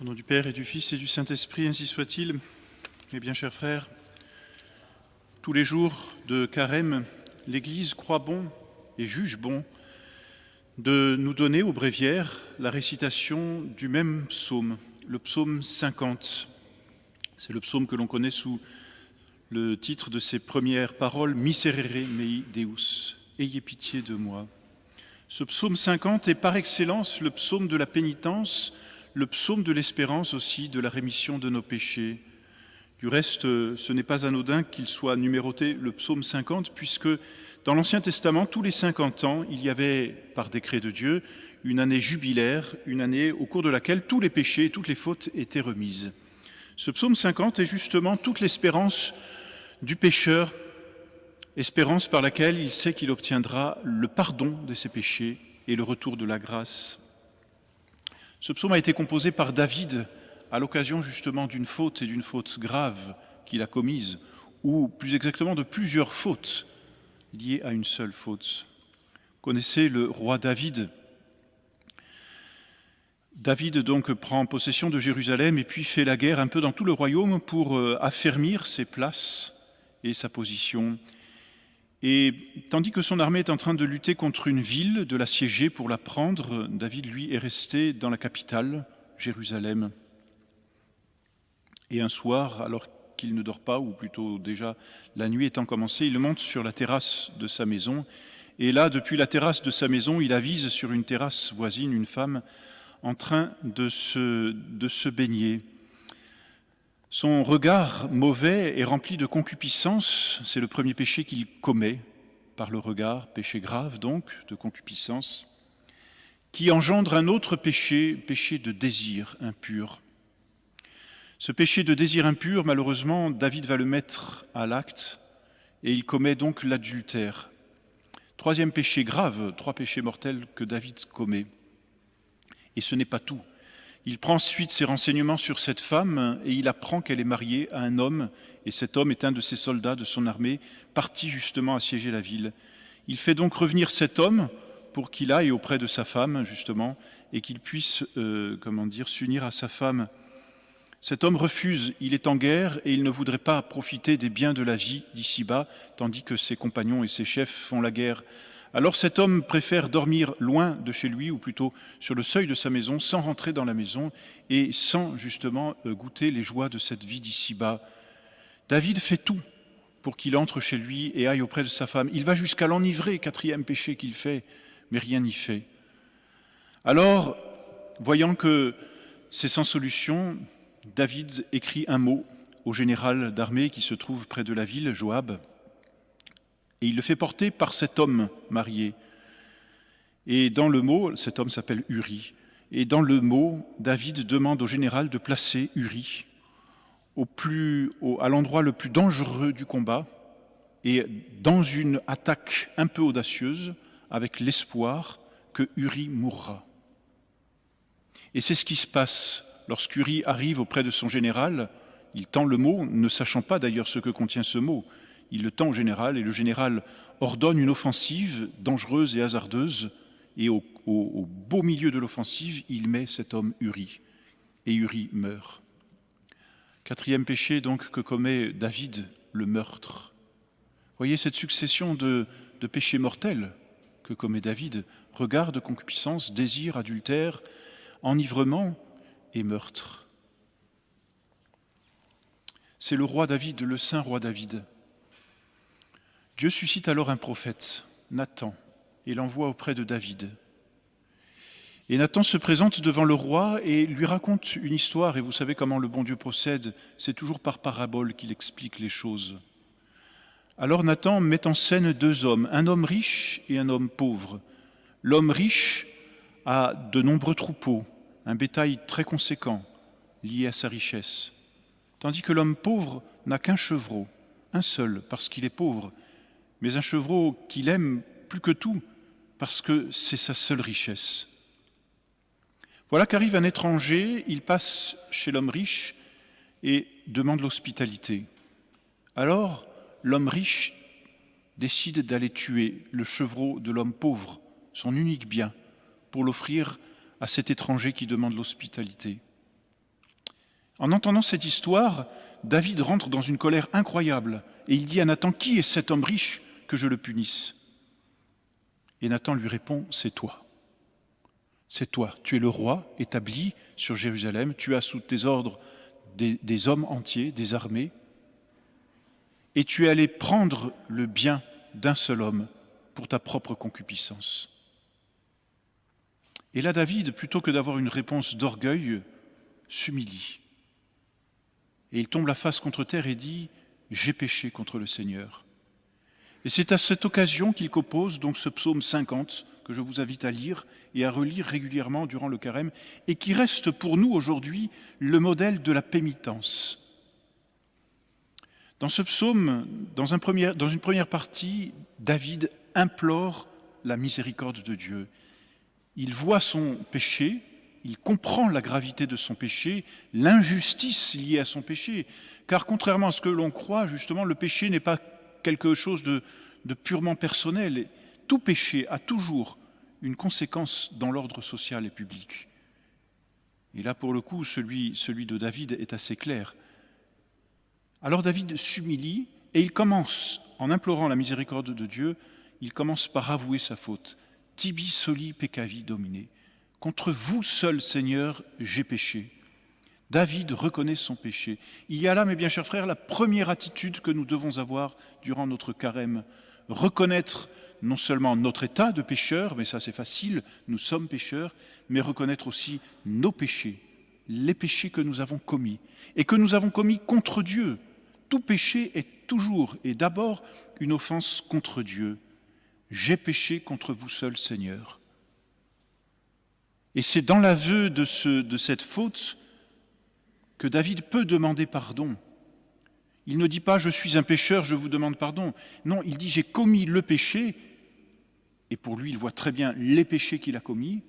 Au nom du Père et du Fils et du Saint-Esprit, ainsi soit-il. Mes bien chers frères, tous les jours de Carême, l'Église croit bon et juge bon de nous donner au bréviaire la récitation du même psaume, le psaume 50. C'est le psaume que l'on connaît sous le titre de ses premières paroles, Miserere mei Deus, ayez pitié de moi. Ce psaume 50 est par excellence le psaume de la pénitence, le psaume de l'espérance aussi, de la rémission de nos péchés. Du reste, ce n'est pas anodin qu'il soit numéroté le psaume 50, puisque dans l'Ancien Testament, tous les 50 ans, il y avait, par décret de Dieu, une année jubilaire, une année au cours de laquelle tous les péchés et toutes les fautes étaient remises. Ce psaume 50 est justement toute l'espérance du pécheur, espérance par laquelle il sait qu'il obtiendra le pardon de ses péchés et le retour de la grâce. Ce psaume a été composé par David à l'occasion justement d'une faute et d'une faute grave qu'il a commise, ou plus exactement de plusieurs fautes liées à une seule faute. Vous connaissez le roi David. David donc prend possession de Jérusalem et puis fait la guerre un peu dans tout le royaume pour affermir ses places et sa position. Et tandis que son armée est en train de lutter contre une ville, de l'assiéger pour la prendre, David, lui, est resté dans la capitale, Jérusalem. Et un soir, alors qu'il ne dort pas, ou plutôt déjà la nuit étant commencée, il monte sur la terrasse de sa maison. Et là, depuis la terrasse de sa maison, il avise sur une terrasse voisine une femme en train de se baigner. Son regard mauvais est rempli de concupiscence, c'est le premier péché qu'il commet par le regard, péché grave donc, de concupiscence, qui engendre un autre péché, péché de désir impur. Ce péché de désir impur, malheureusement, David va le mettre à l'acte et il commet donc l'adultère. Troisième péché grave, 3 péchés mortels que David commet. Et ce n'est pas tout. Il prend ensuite ses renseignements sur cette femme et il apprend qu'elle est mariée à un homme, et cet homme est un de ses soldats de son armée, parti justement assiéger la ville. Il fait donc revenir cet homme pour qu'il aille auprès de sa femme, justement, et qu'il puisse, s'unir à sa femme. Cet homme refuse, il est en guerre et il ne voudrait pas profiter des biens de la vie d'ici-bas, tandis que ses compagnons et ses chefs font la guerre. Alors cet homme préfère dormir loin de chez lui, ou plutôt sur le seuil de sa maison, sans rentrer dans la maison et sans justement goûter les joies de cette vie d'ici-bas. David fait tout pour qu'il entre chez lui et aille auprès de sa femme. Il va jusqu'à l'enivrer, 4e péché qu'il fait, mais rien n'y fait. Alors, voyant que c'est sans solution, David écrit un mot au général d'armée qui se trouve près de la ville, Joab, et il le fait porter par cet homme marié. Et dans le mot, cet homme s'appelle Uri, et dans le mot, David demande au général de placer Uri à l'endroit le plus dangereux du combat et dans une attaque un peu audacieuse, avec l'espoir que Uri mourra. Et c'est ce qui se passe lorsqu'Uri arrive auprès de son général. Il tend le mot, ne sachant pas d'ailleurs ce que contient ce mot. Il le tend au général et le général ordonne une offensive dangereuse et hasardeuse. Et au beau milieu de l'offensive, il met cet homme Uri. Et Uri meurt. 4e péché donc que commet David, le meurtre. Voyez cette succession de péchés mortels que commet David. Regard de concupiscence, désir, adultère, enivrement et meurtre. C'est le roi David, le saint roi David. Dieu suscite alors un prophète, Nathan, et l'envoie auprès de David. Et Nathan se présente devant le roi et lui raconte une histoire, et vous savez comment le bon Dieu procède, c'est toujours par parabole qu'il explique les choses. Alors Nathan met en scène 2 hommes, un homme riche et un homme pauvre. L'homme riche a de nombreux troupeaux, un bétail très conséquent lié à sa richesse, tandis que l'homme pauvre n'a qu'un chevreau, un seul, parce qu'il est pauvre, mais un chevreau qu'il aime plus que tout, parce que c'est sa seule richesse. Voilà qu'arrive un étranger, il passe chez l'homme riche et demande l'hospitalité. Alors, l'homme riche décide d'aller tuer le chevreau de l'homme pauvre, son unique bien, pour l'offrir à cet étranger qui demande l'hospitalité. En entendant cette histoire, David rentre dans une colère incroyable et il dit à Nathan, « Qui est cet homme riche que je le punisse ?» Et Nathan lui répond, « C'est toi. C'est toi. Tu es le roi établi sur Jérusalem. Tu as sous tes ordres des hommes entiers, des armées. Et tu es allé prendre le bien d'un seul homme pour ta propre concupiscence. » Et là, David, plutôt que d'avoir une réponse d'orgueil, s'humilie. Et il tombe la face contre terre et dit « J'ai péché contre le Seigneur ». Et c'est à cette occasion qu'il compose donc ce psaume 50 que je vous invite à lire et à relire régulièrement durant le carême et qui reste pour nous aujourd'hui le modèle de la pénitence. Dans ce psaume, dans une première partie, David implore la miséricorde de Dieu. Il voit son péché, il comprend la gravité de son péché, l'injustice liée à son péché, car contrairement à ce que l'on croit, justement, le péché n'est pas quelque chose de purement personnel. Tout péché a toujours une conséquence dans l'ordre social et public. Et là, pour le coup, celui de David est assez clair. Alors David s'humilie et il commence, en implorant la miséricorde de Dieu, il commence par avouer sa faute. « Tibi soli peccavi domine » Contre vous seul, Seigneur, j'ai péché. David reconnaît son péché. Il y a là, mes bien chers frères, la première attitude que nous devons avoir durant notre carême. Reconnaître non seulement notre état de pécheur, mais ça c'est facile, nous sommes pécheurs, mais reconnaître aussi nos péchés, les péchés que nous avons commis et que nous avons commis contre Dieu. Tout péché est toujours et d'abord une offense contre Dieu. J'ai péché contre vous seul, Seigneur. Et c'est dans l'aveu de cette faute que David peut demander pardon. Il ne dit pas « je suis un pécheur, je vous demande pardon ». Non, il dit « j'ai commis le péché » et pour lui, il voit très bien les péchés qu'il a commis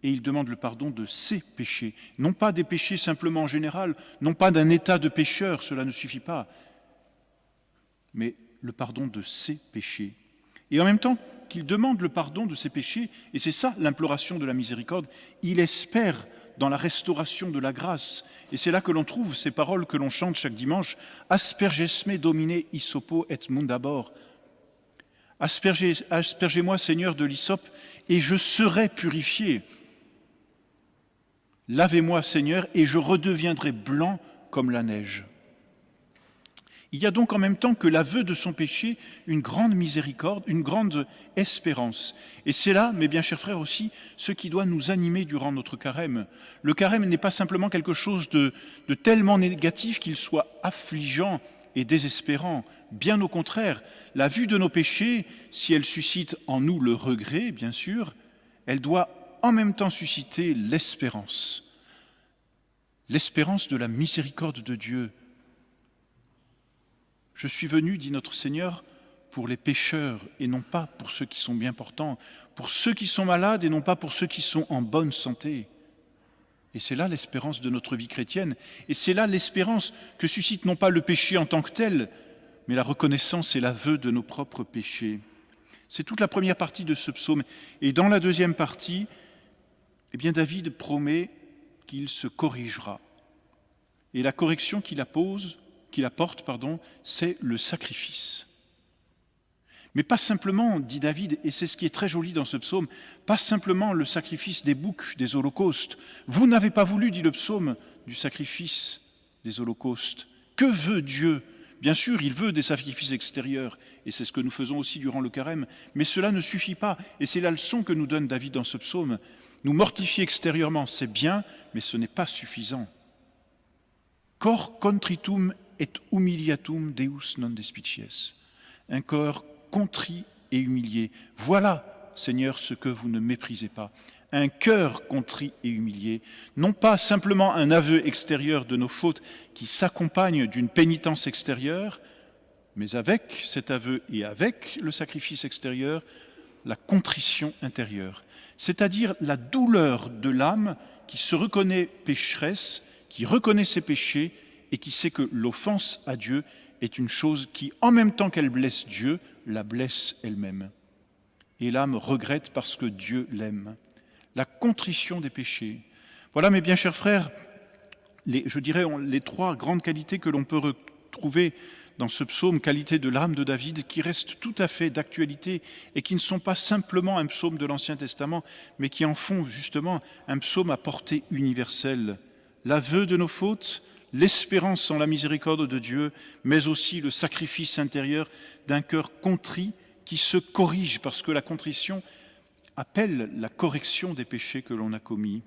et il demande le pardon de ses péchés. Non pas des péchés simplement en général, non pas d'un état de pécheur, cela ne suffit pas, mais le pardon de ses péchés. Et en même temps qu'il demande le pardon de ses péchés, et c'est ça l'imploration de la miséricorde, il espère dans la restauration de la grâce. Et c'est là que l'on trouve ces paroles que l'on chante chaque dimanche, « Aspergesme domine hysopo et mundabor » Aspergez-moi, Seigneur, de l'hysope, et je serai purifié. Lavez-moi, Seigneur, et je redeviendrai blanc comme la neige. Il y a donc en même temps que l'aveu de son péché, une grande miséricorde, une grande espérance. Et c'est là, mes bien chers frères aussi, ce qui doit nous animer durant notre carême. Le carême n'est pas simplement quelque chose de tellement négatif qu'il soit affligeant et désespérant. Bien au contraire, la vue de nos péchés, si elle suscite en nous le regret, bien sûr, elle doit en même temps susciter l'espérance. L'espérance de la miséricorde de Dieu. Je suis venu, dit notre Seigneur, pour les pécheurs et non pas pour ceux qui sont bien portants, pour ceux qui sont malades et non pas pour ceux qui sont en bonne santé. Et c'est là l'espérance de notre vie chrétienne. Et c'est là l'espérance que suscite non pas le péché en tant que tel, mais la reconnaissance et l'aveu de nos propres péchés. C'est toute la première partie de ce psaume. Et dans la deuxième partie, eh bien David promet qu'il se corrigera. Et la correction qu'il apporte, c'est le sacrifice. Mais pas simplement, dit David, et c'est ce qui est très joli dans ce psaume, pas simplement le sacrifice des boucs, des holocaustes. Vous n'avez pas voulu, dit le psaume, du sacrifice des holocaustes. Que veut Dieu ? Bien sûr, il veut des sacrifices extérieurs, et c'est ce que nous faisons aussi durant le carême, mais cela ne suffit pas, et c'est la leçon que nous donne David dans ce psaume. Nous mortifier extérieurement, c'est bien, mais ce n'est pas suffisant. Cor contritum et humiliatum Deus non despicies. Un corps contrit et humilié. Voilà, Seigneur, ce que vous ne méprisez pas. Un cœur contrit et humilié. Non pas simplement un aveu extérieur de nos fautes qui s'accompagne d'une pénitence extérieure, mais avec cet aveu et avec le sacrifice extérieur, la contrition intérieure. C'est-à-dire la douleur de l'âme qui se reconnaît pécheresse, qui reconnaît ses péchés et qui sait que l'offense à Dieu est une chose qui, en même temps qu'elle blesse Dieu, la blesse elle-même. Et l'âme regrette parce que Dieu l'aime. La contrition des péchés. Voilà, mes bien chers frères, les trois grandes qualités que l'on peut retrouver dans ce psaume, qualité de l'âme de David, qui restent tout à fait d'actualité et qui ne sont pas simplement un psaume de l'Ancien Testament, mais qui en font justement un psaume à portée universelle. L'aveu de nos fautes, l'espérance en la miséricorde de Dieu, mais aussi le sacrifice intérieur d'un cœur contrit qui se corrige, parce que la contrition appelle la correction des péchés que l'on a commis.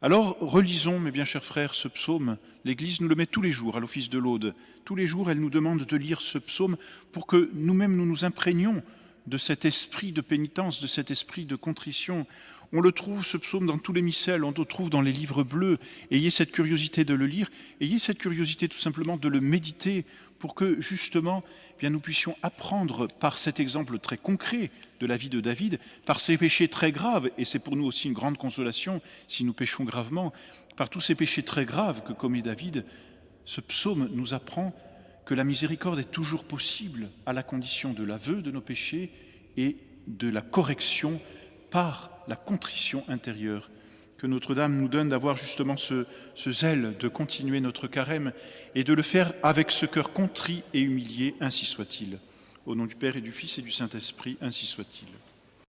Alors, relisons, mes bien chers frères, ce psaume. L'Église nous le met tous les jours à l'office de l'Aude. Tous les jours, elle nous demande de lire ce psaume pour que nous-mêmes, nous nous imprégnions de cet esprit de pénitence, de cet esprit de contrition. On le trouve, ce psaume, dans tous les missels, on le trouve dans les livres bleus. Ayez cette curiosité de le lire, ayez cette curiosité tout simplement de le méditer pour que, justement, eh bien, nous puissions apprendre par cet exemple très concret de la vie de David, par ses péchés très graves, et c'est pour nous aussi une grande consolation si nous péchons gravement, par tous ces péchés très graves que commet David, ce psaume nous apprend que la miséricorde est toujours possible à la condition de l'aveu de nos péchés et de la correction par la contrition intérieure. Que Notre-Dame nous donne d'avoir justement ce zèle de continuer notre carême et de le faire avec ce cœur contrit et humilié, ainsi soit-il. Au nom du Père et du Fils et du Saint-Esprit, ainsi soit-il.